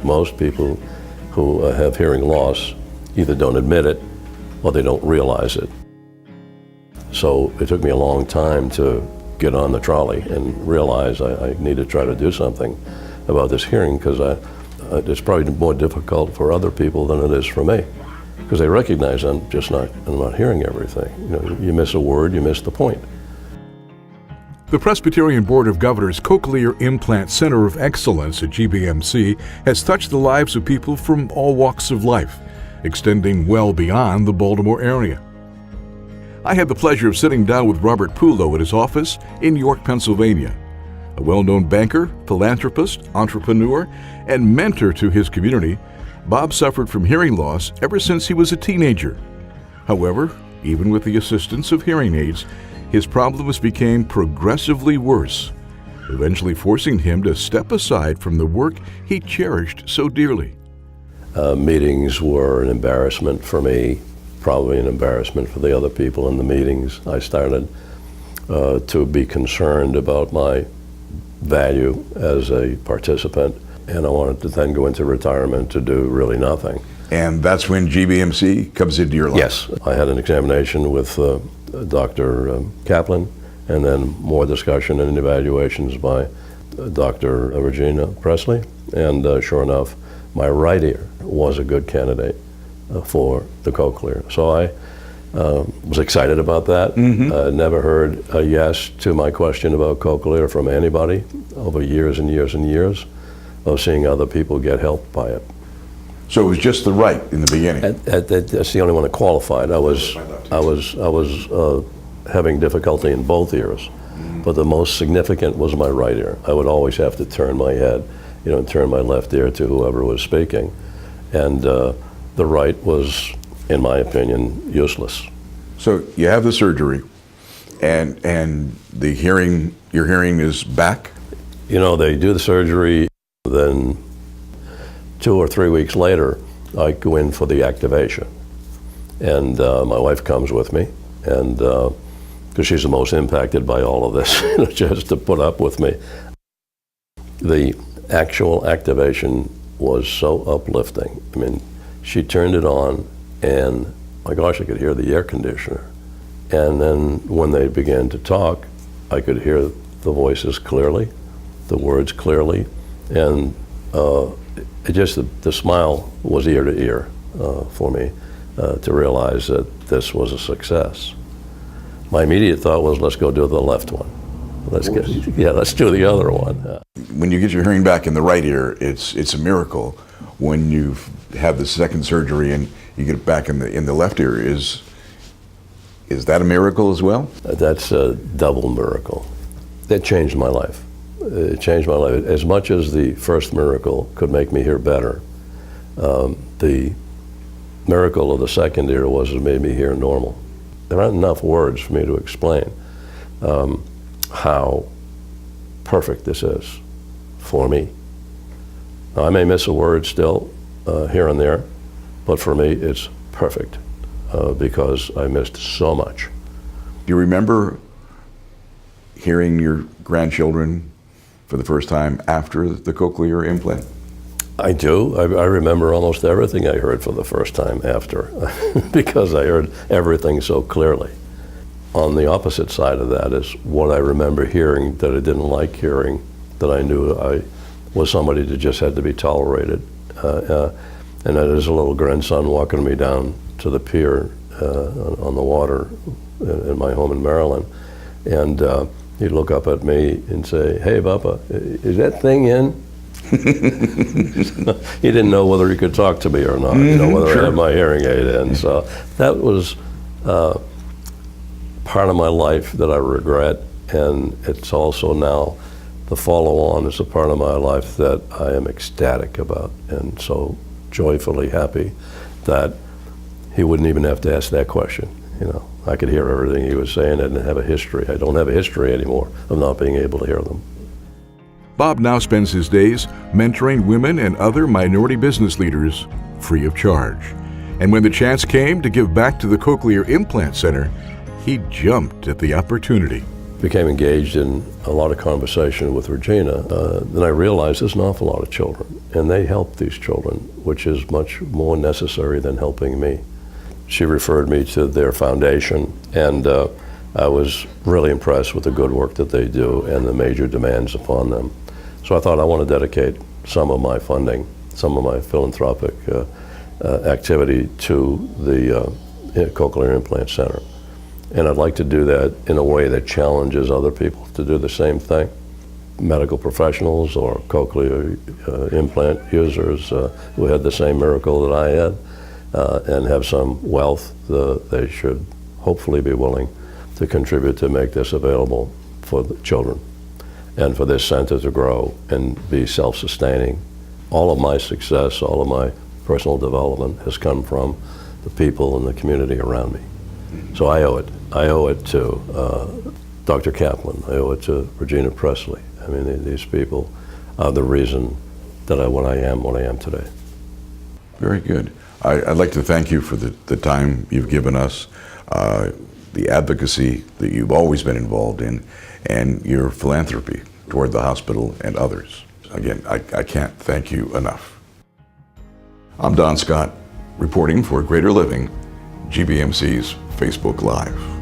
Most people who have hearing loss either don't admit it or they don't realize it. So it took me a long time to get on the trolley and realize I need to try to do something about this hearing, because it's probably more difficult for other people than it is for me, because they recognize I'm not hearing everything. You miss a word, you miss the point. The Presbyterian Board of Governors Cochlear Implant Center of Excellence at GBMC has touched the lives of people from all walks of life, extending well beyond the Baltimore area. I had the pleasure of sitting down with Robert Pullo at his office in York, Pennsylvania. A well-known banker, philanthropist, entrepreneur, and mentor to his community, Bob suffered from hearing loss ever since he was a teenager. However, even with the assistance of hearing aids, his problems became progressively worse, eventually forcing him to step aside from the work he cherished so dearly. Meetings were an embarrassment for me, probably an embarrassment for the other people in the meetings. I started to be concerned about my value as a participant, and I wanted to then go into retirement to do really nothing. And that's when GBMC comes into your life? Yes. I had an examination with Dr. Kaplan, and then more discussion and evaluations by Dr. Regina Presley, and sure enough, my right ear was a good candidate for the cochlear. So I was excited about that. Never heard a yes to my question about cochlear from anybody over years and years and years of seeing other people get help by it. So it was just the right in the beginning? That's the only one that qualified. I was having difficulty in both ears, but the most significant was my right ear. I would always have to turn my head, and turn my left ear to whoever was speaking. And the right was, in my opinion, useless. So you have the surgery, and your hearing is back? They do the surgery, then 2 or 3 weeks later, I go in for the activation. And my wife comes with me, and because she's the most impacted by all of this, she has to put up with me. The actual activation was so uplifting. I mean, she turned it on, and my gosh, I could hear the air conditioner. And then when they began to talk, I could hear the voices clearly, the words clearly, and the smile was ear to ear for me to realize that this was a success. My immediate thought was, let's go do the left one. Let's do the other one. When you get your hearing back in the right ear, it's a miracle. When you have the second surgery and you get it back in the left ear, is that a miracle as well? That's a double miracle. That changed my life. It changed my life. As much as the first miracle could make me hear better, the miracle of the second ear was it made me hear normal. There aren't enough words for me to explain how perfect this is for me. Now, I may miss a word still here and there, but for me it's perfect because I missed so much. Do you remember hearing your grandchildren for the first time after the cochlear implant? I do. I remember almost everything I heard for the first time after because I heard everything so clearly. On the opposite side of that is what I remember hearing that I didn't like hearing, that I knew I was somebody that just had to be tolerated. And that is a little grandson walking me down to the pier on the water in my home in Maryland. And he'd look up at me and say, "Hey, Papa, is that thing in?" He didn't know whether he could talk to me or not, whether sure. I had my hearing aid in. So that was part of my life that I regret, and it's also now the follow-on is a part of my life that I am ecstatic about and so joyfully happy that he wouldn't even have to ask that question. I could hear everything he was saying. I didn't have a history. I don't have a history anymore of not being able to hear them. Bob now spends his days mentoring women and other minority business leaders free of charge. And when the chance came to give back to the Cochlear Implant Center, he jumped at the opportunity. became engaged in a lot of conversation with Regina, then I realized there's an awful lot of children, and they help these children, which is much more necessary than helping me. She referred me to their foundation, and I was really impressed with the good work that they do and the major demands upon them. So I thought I want to dedicate some of my funding, some of my philanthropic activity to the Cochlear Implant Center. And I'd like to do that in a way that challenges other people to do the same thing. Medical professionals or cochlear implant users who had the same miracle that I had and have some wealth, they should hopefully be willing to contribute to make this available for the children and for this center to grow and be self-sustaining. All of my success, all of my personal development has come from the people and the community around me. So I owe it. I owe it to Dr. Kaplan. I owe it to Regina Presley. I mean, these people are the reason that what I am today. Very good. I'd like to thank you for the time you've given us, the advocacy that you've always been involved in, and your philanthropy toward the hospital and others. Again, I can't thank you enough. I'm Don Scott, reporting for Greater Living, GBMC's Facebook Live.